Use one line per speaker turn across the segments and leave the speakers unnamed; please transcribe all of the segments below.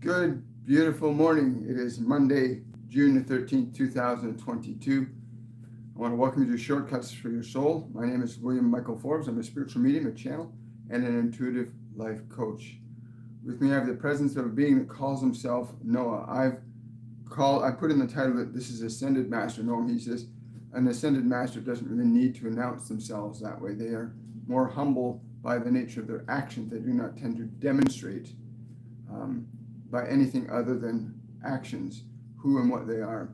Good, beautiful morning. It is Monday, June the 13th, 2022. I want to welcome you to Shortcuts for Your Soul. My name is William Michael Forbes. I'm a spiritual medium, a channel, and an intuitive life coach. With me, I have the presence of a being that calls himself Noah. I put in the title that this is Ascended Master Noah. He says an Ascended Master doesn't really need to announce themselves that way. They are more humble by the nature of their actions. They do not tend to demonstrate by anything other than actions, who and what they are.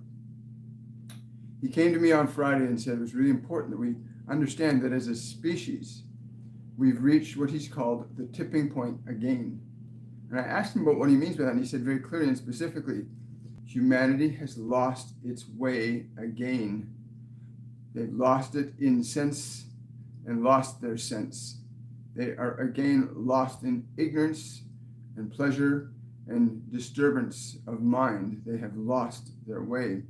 He came to me on Friday and said it was really important that we understand that as a species, we've reached what he's called the tipping point again. And I asked him about what he means by that, and he said very clearly and specifically, humanity has lost its way again. They've lost it in sense and lost their sense. They are again lost in ignorance and pleasure and disturbance of mind. They have lost their way.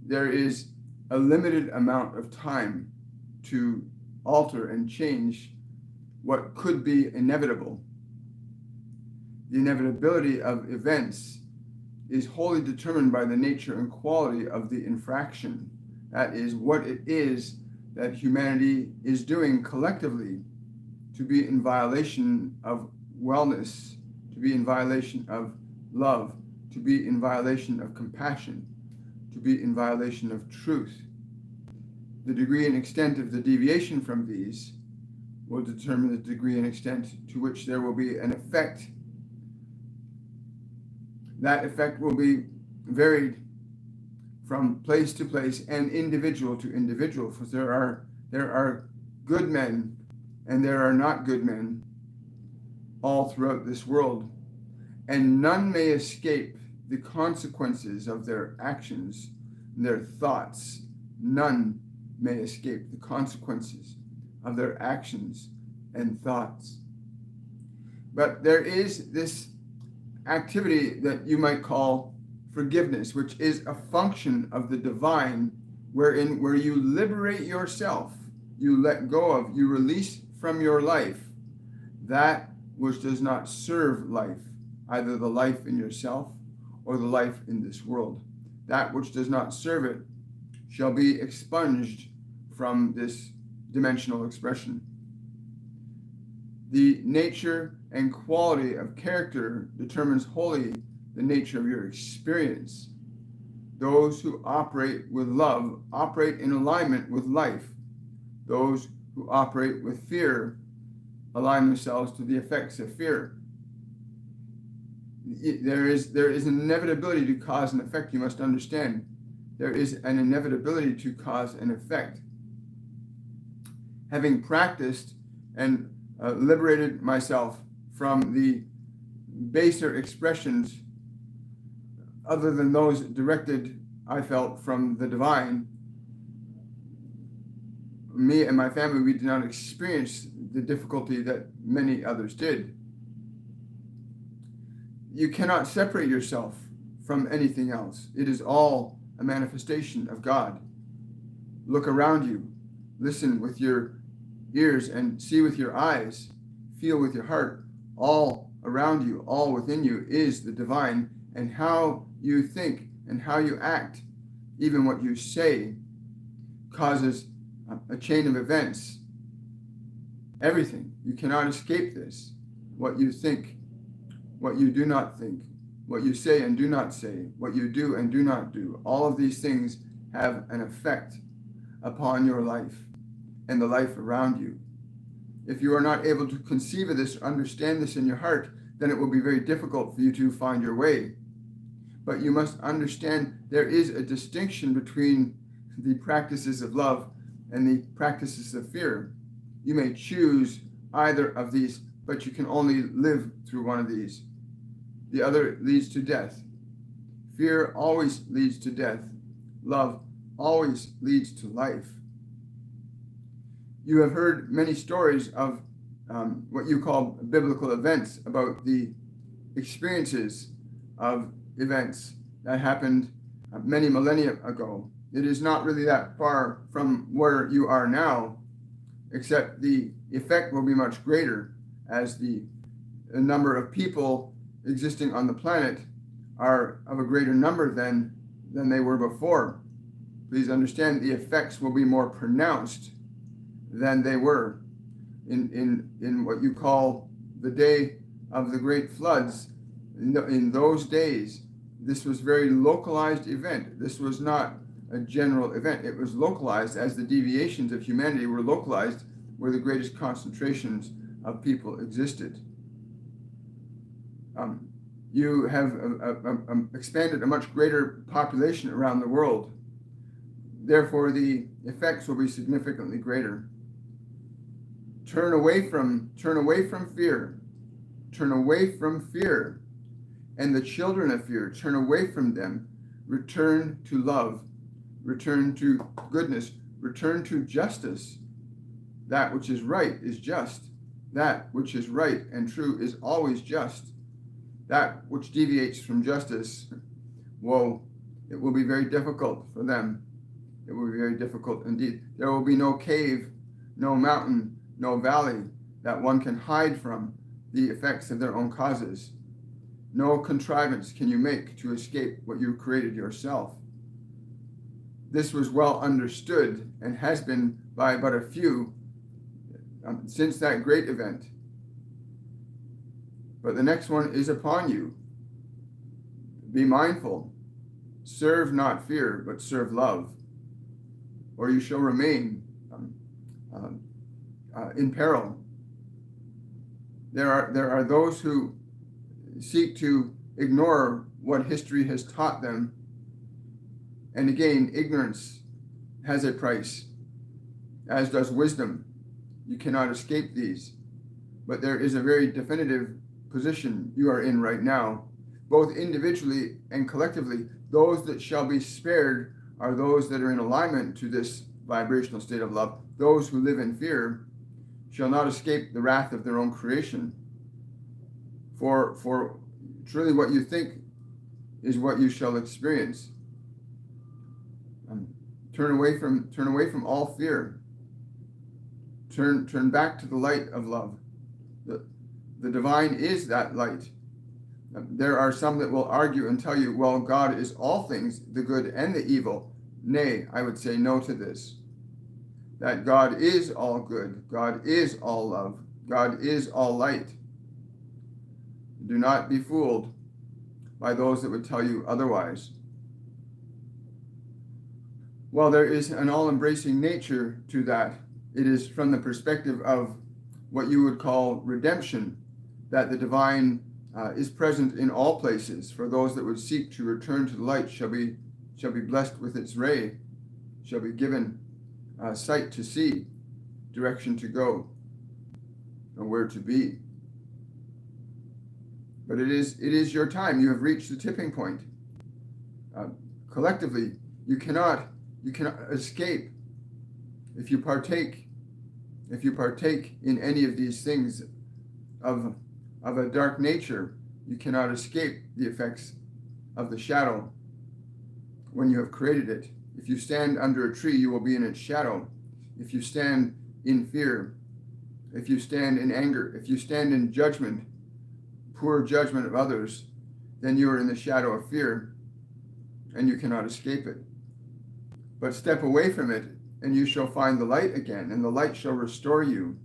There is a limited amount of time to alter and change what could be inevitable. The inevitability of events is wholly determined by the nature and quality of the infraction. That is what it is that humanity is doing collectively to be in violation of wellness, to be in violation of love, to be in violation of compassion, to be in violation of truth. The degree and extent of the deviation from these will determine the degree and extent to which there will be an effect. That effect will be varied from place to place and individual to individual, because there are good men and there are not good men all throughout this world, and none may escape the consequences of their actions, their thoughts. None may escape the consequences of their actions and thoughts. But there is this activity that you might call forgiveness, which is a function of the divine, where you liberate yourself, you let go of, you release from your life that which does not serve life, either the life in yourself or the life in this world. That which does not serve it shall be expunged from this dimensional expression. The nature and quality of character determines wholly the nature of your experience. Those who operate with love operate in alignment with life. Those who operate with fear align themselves to the effects of fear. There is an inevitability to cause and effect. You must understand there is an inevitability to cause and effect. Having practiced and liberated myself from the baser expressions other than those directed, I felt, from the divine, me and my family, we did not experience the difficulty that many others did. You cannot separate yourself from anything else. It is all a manifestation of God. Look around you, listen with your ears and see with your eyes, feel with your heart. All around you, all within you is the divine, and how you think and how you act, even what you say, causes a chain of events. Everything. You cannot escape this. What you think, what you do not think, what you say and do not say, what you do and do not do. All of these things have an effect upon your life and the life around you. If you are not able to conceive of this or understand this in your heart, then it will be very difficult for you to find your way. But you must understand there is a distinction between the practices of love and the practices of fear. You may choose either of these, but you can only live through one of these. The other leads to death. Fear always leads to death. Love always leads to life. You have heard many stories of what you call biblical events, about the experiences of events that happened many millennia ago. It is not really that far from where you are now, except the effect will be much greater as the number of people existing on the planet are of a greater number than they were before. Please understand the effects will be more pronounced than they were in what you call the day of the great floods. In those days, this was a very localized event. This was not a general event. It was localized as the deviations of humanity were localized where the greatest concentrations of people existed. You have expanded a much greater population around the world. Therefore, the effects will be significantly greater. Turn away from fear. Turn away from fear. And the children of fear, turn away from them. Return to love. Return to goodness. Return to justice. That which is right is just. That which is right and true is always just. That which deviates from justice, woe, it will be very difficult for them. It will be very difficult indeed. There will be no cave, no mountain, no valley that one can hide from the effects of their own causes. No contrivance can you make to escape what you created yourself. This was well understood and has been by but a few since that great event. But the next one is upon you. Be mindful. Serve not fear, but serve love, or you shall remain in peril. There are those who seek to ignore what history has taught them. And again, ignorance has a price, as does wisdom. You cannot escape these. But there is a very definitive position you are in right now, both individually and collectively. Those that shall be spared are those that are in alignment to this vibrational state of love. Those who live in fear shall not escape the wrath of their own creation. For truly what you think is what you shall experience. Turn away from all fear. Turn back to the light of love. The divine is that light. There are some that will argue and tell you, well, God is all things, the good and the evil. Nay, I would say no to this. That God is all good. God is all love. God is all light. Do not be fooled by those that would tell you otherwise. While there is an all-embracing nature to that, it is from the perspective of what you would call redemption, that the divine is present in all places. For those that would seek to return to the light shall be blessed with its ray, shall be given sight to see, direction to go, and where to be. But it is your time. You have reached the tipping point. Collectively, you cannot escape. If you partake in any of these things of a dark nature, you cannot escape the effects of the shadow when you have created it. If you stand under a tree, you will be in its shadow. If you stand in fear, if you stand in anger, if you stand in judgment, poor judgment of others, then you are in the shadow of fear and you cannot escape it. But step away from it and you shall find the light again, and the light shall restore you,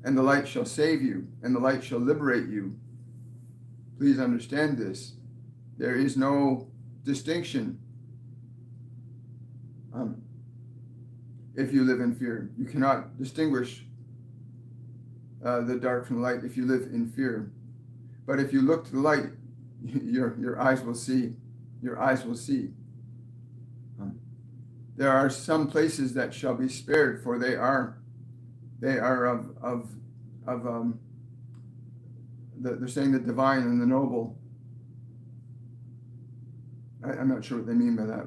and the light shall save you, and the light shall liberate you. Please understand this. There is no distinction if you live in fear. You cannot distinguish the dark from the light if you live in fear. But if you look to the light, your eyes will see. Your eyes will see. There are some places that shall be spared, for they are of they're saying the divine and the noble. I'm not sure what they mean by that.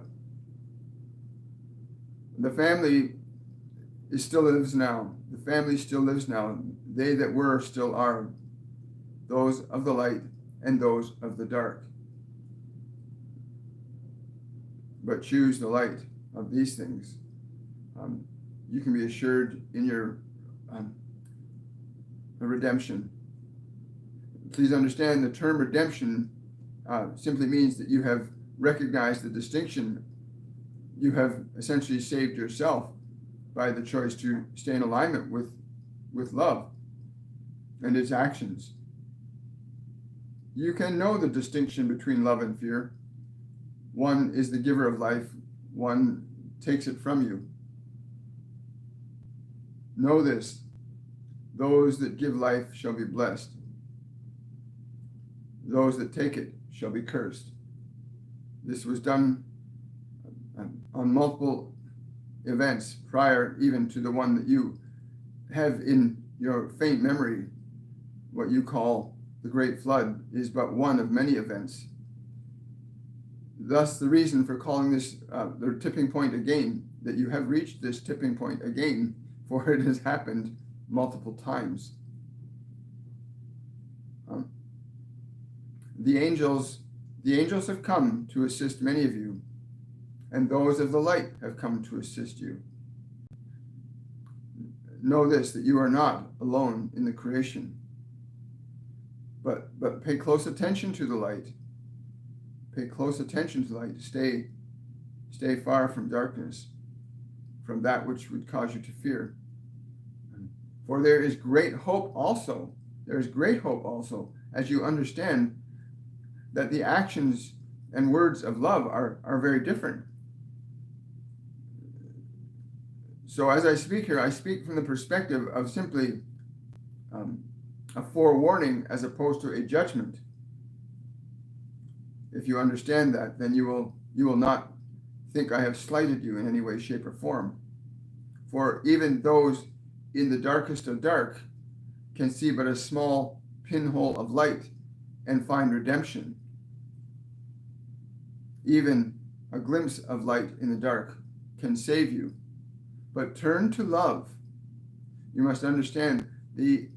The family still lives now. The family still lives now. They that were still are. Those of the light and those of the dark. But choose the light of these things. You can be assured in your redemption. Please understand the term redemption simply means that you have recognized the distinction. You have essentially saved yourself by the choice to stay in alignment with love and its actions. You can know the distinction between love and fear. One is the giver of life, one takes it from you. Know this: those that give life shall be blessed. Those that take it shall be cursed. This was done on multiple events prior even to the one that you have in your faint memory. What you call the Great Flood is but one of many events. Thus, the reason for calling this the tipping point again, that you have reached this tipping point again, for it has happened multiple times. The angels have come to assist many of you, and those of the light have come to assist you. Know this, that you are not alone in the creation, but pay close attention to the light. Pay close attention to the light. Stay far from darkness, from that which would cause you to fear. For there is great hope also. There is great hope also, as you understand that the actions and words of love are very different. So as I speak here, I speak from the perspective of simply a forewarning as opposed to a judgment. If you understand that, then you will not think I have slighted you in any way, shape, or form. For even those in the darkest of dark can see but a small pinhole of light and find redemption. Even a glimpse of light in the dark can save you. But turn to love. You must understand the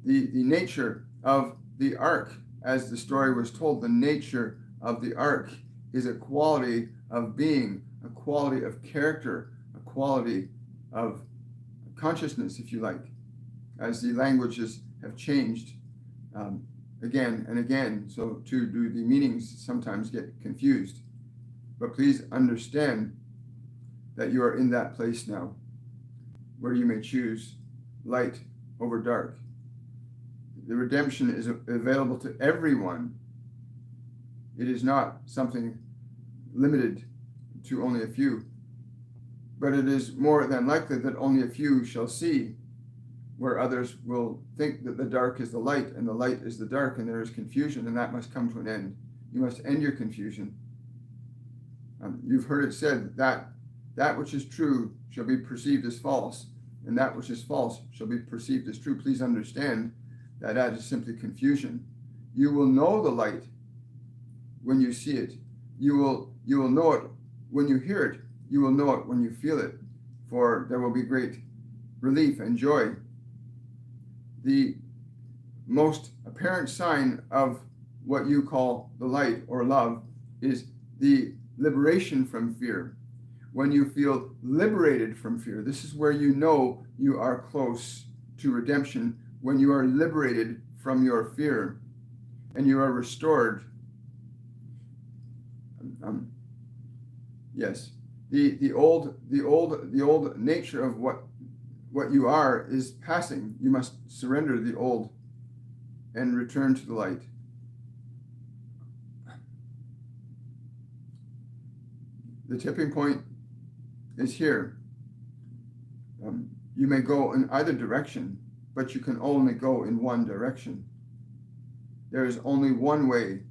nature of the ark. As the story was told, the nature of the ark is a quality of being, a quality of character, a quality of consciousness, if you like, as the languages have changed again and again. So too do the meanings sometimes get confused. But please understand that you are in that place now, where you may choose light over dark. The redemption is available to everyone. It is not something limited to only a few, but it is more than likely that only a few shall see, where others will think that the dark is the light and the light is the dark, and there is confusion, and that must come to an end. You must end your confusion. You've heard it said that that which is true shall be perceived as false, and that which is false shall be perceived as true. Please understand that that is simply confusion. You will know the light when you see it. You will know it when you hear it. You will know it when you feel it, for there will be great relief and joy. The most apparent sign of what you call the light or love is the liberation from fear. When you feel liberated from fear, this is where you know you are close to redemption, when you are liberated from your fear and you are restored. Yes, the old nature of what you are is passing. You must surrender the old and return to the light. The tipping point is here. You may go in either direction, but you can only go in one direction. There is only one way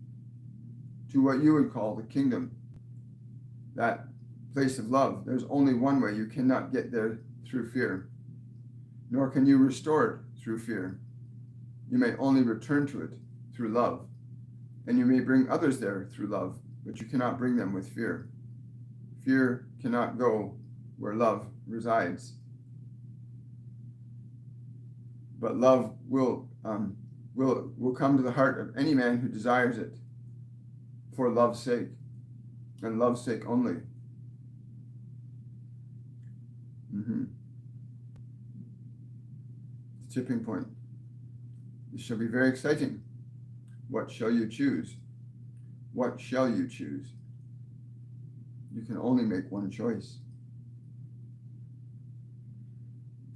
to what you would call the kingdom, that place of love. There's only one way. You cannot get there through fear, nor can you restore it through fear. You may only return to it through love, and you may bring others there through love, but you cannot bring them with fear. Fear cannot go where love resides. But love will come to the heart of any man who desires it, for love's sake, and love's sake only. The tipping point. This shall be very exciting. What shall you choose? What shall you choose? You can only make one choice.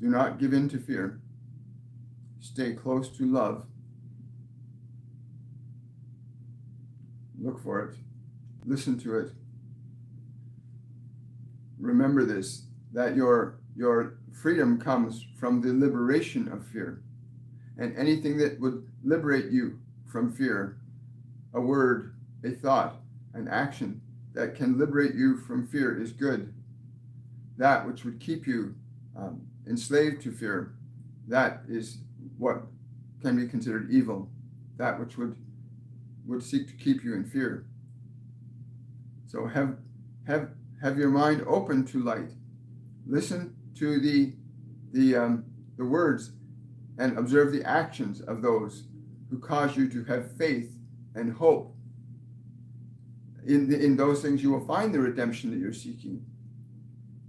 Do not give in to fear. Stay close to love. Look for it. Listen to it. Remember this, that your freedom comes from the liberation of fear. And anything that would liberate you from fear, a word, a thought, an action that can liberate you from fear is good. That which would keep you enslaved to fear, that is what can be considered evil. That which would seek to keep you in fear. So have your mind open to light. Listen to the words and observe the actions of those who cause you to have faith and hope. In those things you will find the redemption that you're seeking.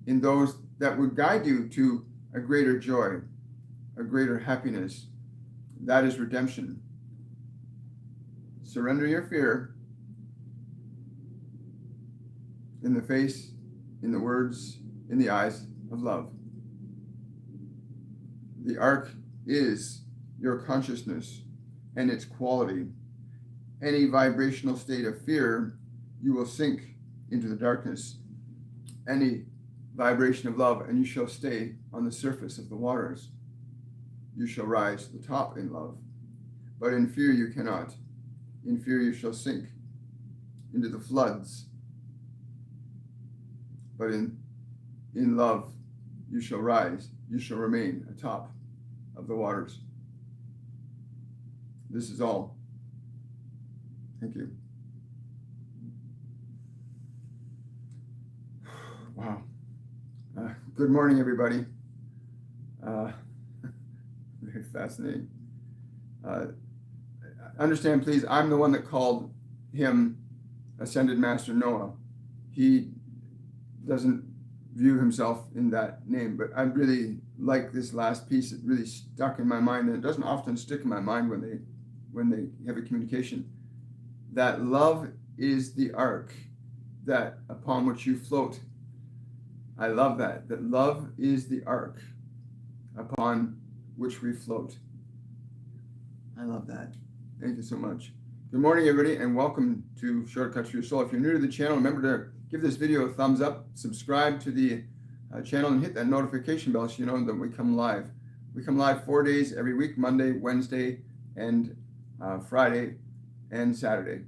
In those that would guide you to a greater joy, a greater happiness. That is redemption. Surrender your fear in the face, in the words, in the eyes of love. The ark is your consciousness and its quality. Any vibrational state of fear, you will sink into the darkness. Any vibration of love, and you shall stay on the surface of the waters. You shall rise to the top in love. But in fear you cannot. In fear you shall sink into the floods. But in love you shall rise. You shall remain atop of the waters. This is all. Thank you. Wow. Good morning, everybody. Very fascinating. Understand, please, I'm the one that called him Ascended Master Noah. He doesn't view himself in that name, but I really like this last piece. It really stuck in my mind, and it doesn't often stick in my mind when they have a communication. That love is the ark that upon which you float. I love that love is the ark upon which we float. I love that. Thank you so much. Good morning, everybody, and welcome to Shortcuts for Your Soul. If you're new to the channel, remember to give this video a thumbs up, subscribe to the channel, and hit that notification bell so you know that we come live. We come live 4 days every week, Monday, Wednesday, and Friday, and Saturday.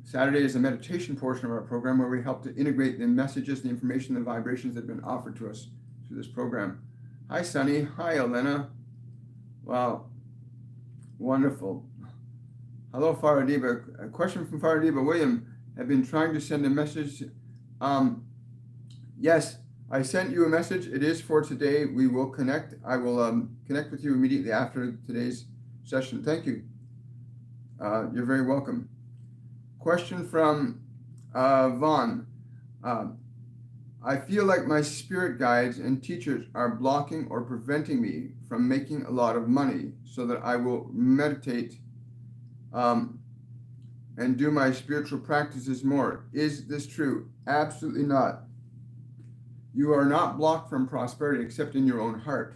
Saturday is the meditation portion of our program where we help to integrate the messages, the information, the vibrations that have been offered to us through this program. Hi, Sunny. Hi, Elena. Wow. Wonderful. Hello, Faradiba. A question from Faradiba. William, have been trying to send a message. Yes, I sent you a message. It is for today. We will connect. I will connect with you immediately after today's session. Thank you. You're very welcome. Question from Vaughn. I feel like my spirit guides and teachers are blocking or preventing me from making a lot of money so that I will meditate and do my spiritual practices more. Is this true? Absolutely not. You are not blocked from prosperity except in your own heart.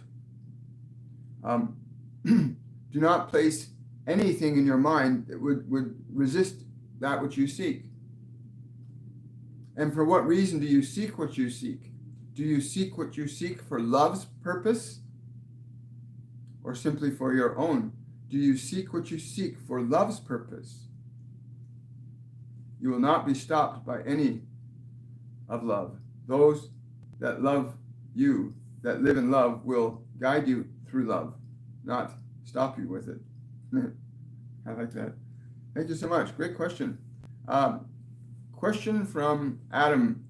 Do not place anything in your mind that would resist that which you seek. And for what reason do you seek what you seek? Do you seek what you seek for love's purpose or simply for your own? Do you seek what you seek for love's purpose? You will not be stopped by any of love. Those that love you, that live in love, will guide you through love, not stop you with it. I like that. Thank you so much. Great question. Question from Adam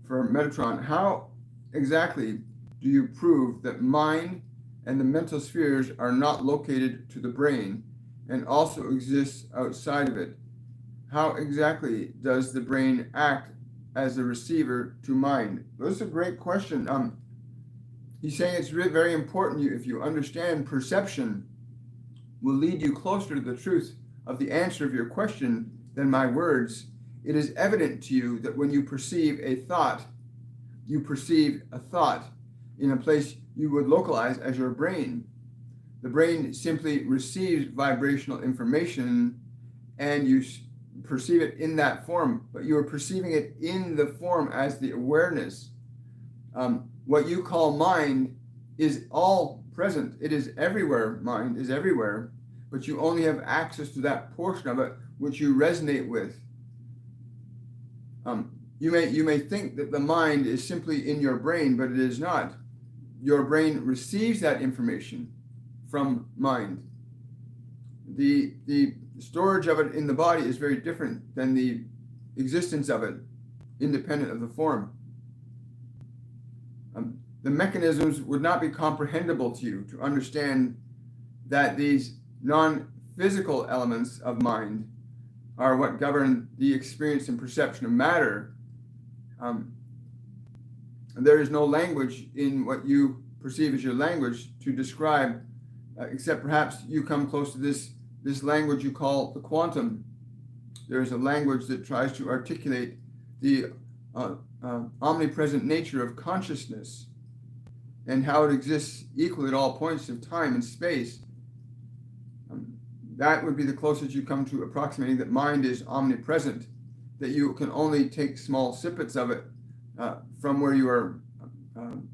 for Metatron. How exactly do you prove that mind and the mental spheres are not located to the brain and also exists outside of it? How exactly does the brain act as a receiver to mind? This is a great question. He's saying it's really very important if you understand perception will lead you closer to the truth of the answer of your question than my words, it is evident to you that when you perceive a thought, you perceive a thought in a place you would localize as your brain. The brain simply receives vibrational information and you perceive it in that form, but you are perceiving it in the form as the awareness. What you call mind is all present. It is everywhere. Mind is everywhere, but you only have access to that portion of it which you resonate with. You may think that the mind is simply in your brain, but it is not. Your brain receives that information from mind. The storage of it in the body is very different than the existence of it, independent of the form. The mechanisms would not be comprehensible to you to understand that these non-physical elements of mind are what govern the experience and perception of matter. There is no language in what you perceive as your language to describe, except perhaps you come close to this language you call the quantum. There is a language that tries to articulate the omnipresent nature of consciousness and how it exists equally at all points of time and space. That would be the closest you come to approximating that mind is omnipresent, that you can only take small snippets of it from where you are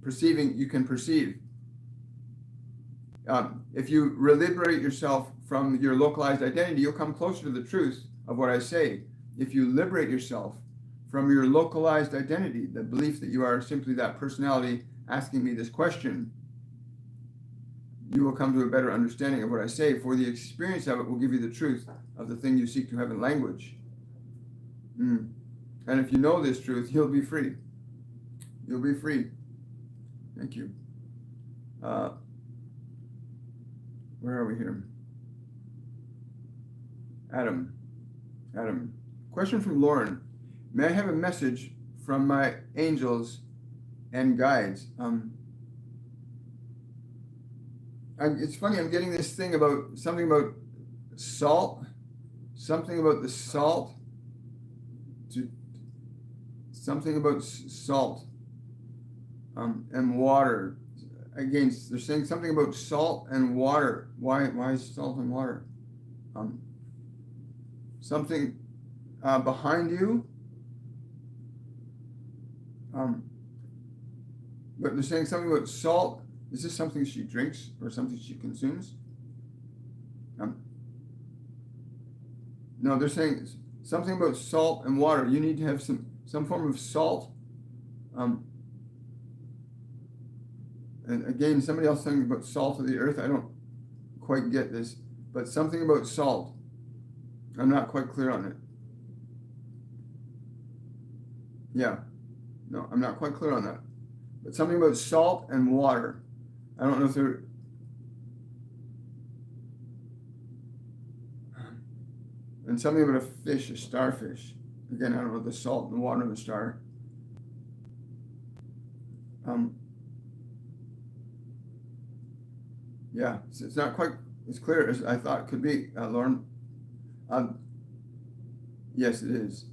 perceiving, you can perceive. If you liberate yourself from your localized identity, you'll come closer to the truth of what I say. If you liberate yourself from your localized identity, the belief that you are simply that personality asking me this question, you will come to a better understanding of what I say, for the experience of it will give you the truth of the thing you seek to have in language. And if you know this truth, you'll be free. You'll be free. Thank you. Where are we here? Adam. Question from Lauren. May I have a message from my angels and guides? It's funny, I'm getting this thing about something about salt, something about the salt, something about salt and water. Again, they're saying something about salt and water. Why is salt and water? Something behind you. But they're saying something about salt. Is this something she drinks or something she consumes? No, they're saying something about salt and water. You need to have some form of salt. And again, somebody else saying about salt of the earth. I don't quite get this, but something about salt. I'm not quite clear on it. Yeah, no, I'm not quite clear on that. But something about salt and water. I don't know if they're... And something about a fish, a starfish. Again, I don't know the salt and the water and the star. Yeah, it's not quite as clear as I thought it could be, Lauren. Yes, it is.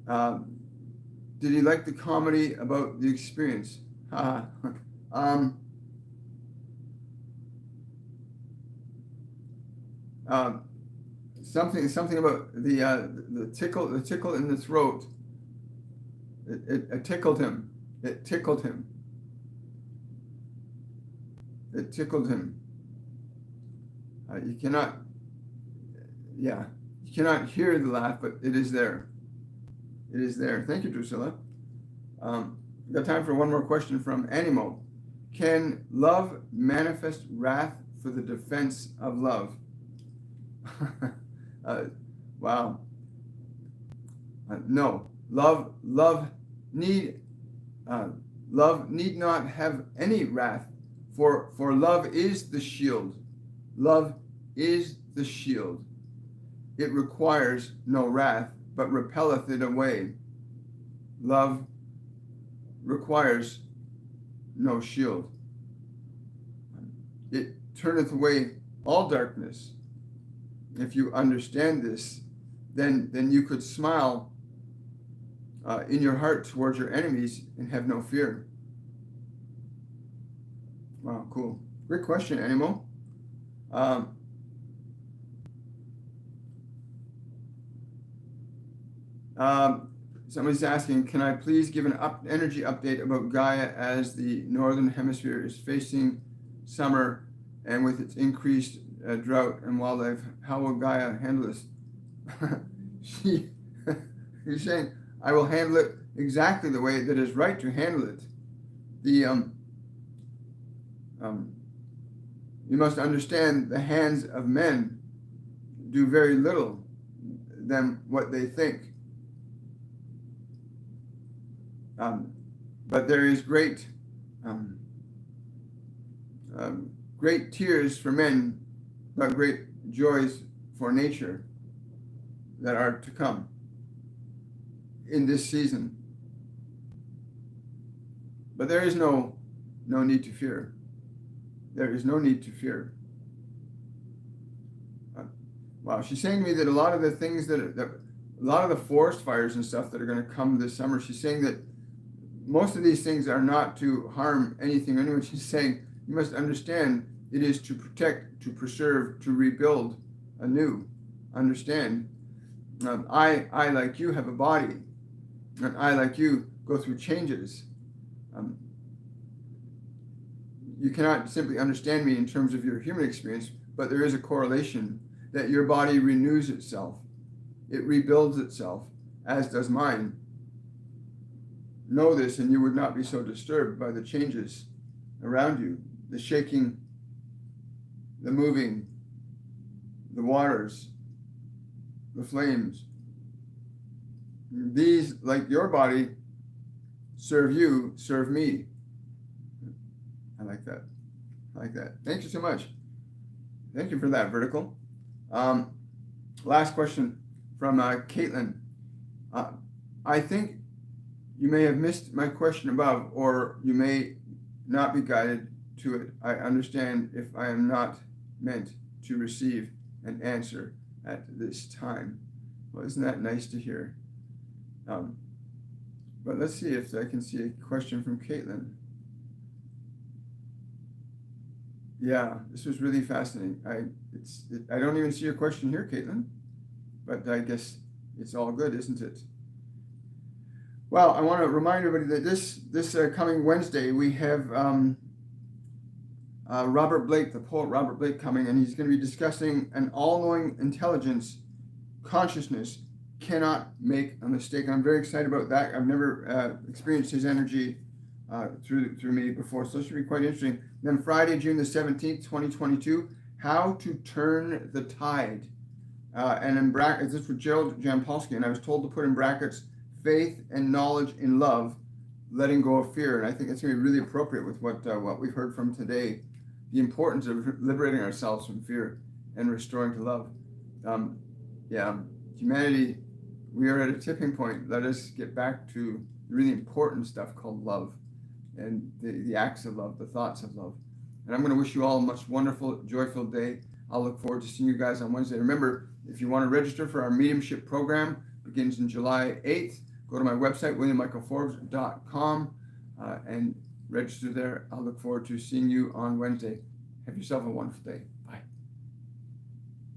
Did he like the comedy about the experience? Something about the tickle in the throat. It tickled him. It tickled him. It tickled him. You cannot hear the laugh, but it is there. It is there. Thank you, Drusilla. Got time for one more question from Animo. Can love manifest wrath for the defense of love? Wow. No. Love need not have any wrath, for love is the shield. Love is the shield. It requires no wrath, but repelleth it away. Love requires no shield. It turneth away all darkness. if you understand this, then you could smile in your heart towards your enemies and have no fear. Wow, cool. Great question, Animo. Somebody's asking, can I please give an energy update about Gaia as the northern hemisphere is facing summer and with its increased drought and wildlife? How will Gaia handle this? He's saying, I will handle it exactly the way that is right to handle it. You must understand the hands of men do very little than what they think. But there is great tears for men, but great joys for nature that are to come in this season. But there is no need to fear. There is no need to fear. Wow, she's saying to me that a lot of the things that a lot of the forest fires and stuff that are going to come this summer, she's saying that most of these things are not to harm anything. Anyway, she's saying you must understand it is to protect, to preserve, to rebuild anew. Understand? I like you have a body, and I like you go through changes. You cannot simply understand me in terms of your human experience, but there is a correlation that your body renews itself. It rebuilds itself, as does mine. Know this, and you would not be so disturbed by the changes around you, the shaking, the moving, the waters, the flames. These, like your body, serve you, serve me. I like that. I like that. Thank you so much. Thank you for that, Vertical. Last question from Caitlin. I think you may have missed my question above, or you may not be guided to it. I understand if I am not meant to receive an answer at this time. Well, isn't that nice to hear? But let's see if I can see a question from Caitlin. Yeah, this was really fascinating. I don't even see your question here, Caitlin, but I guess it's all good, isn't it? Well, I want to remind everybody that this coming Wednesday we have Robert Blake, the poet Robert Blake, coming, and he's going to be discussing an all-knowing intelligence, consciousness cannot make a mistake. I'm very excited about that. I've never experienced his energy through me before, so this should be quite interesting. Then Friday, June the 17th, 2022, How to Turn the Tide. And in brackets, this was Gerald Jampolsky, and I was told to put in brackets, faith and knowledge in love, letting go of fear. And I think it's going to be really appropriate with what we've heard from today, the importance of liberating ourselves from fear and restoring to love. Humanity, we are at a tipping point. Let us get back to the really important stuff called love and the acts of love, the thoughts of love. And I'm going to wish you all a much wonderful, joyful day. I'll look forward to seeing you guys on Wednesday. Remember, if you want to register for our Mediumship Program, begins in July 8th. Go to my website, williammichaelforbes.com, and register there. I'll look forward to seeing you on Wednesday. Have yourself a wonderful day.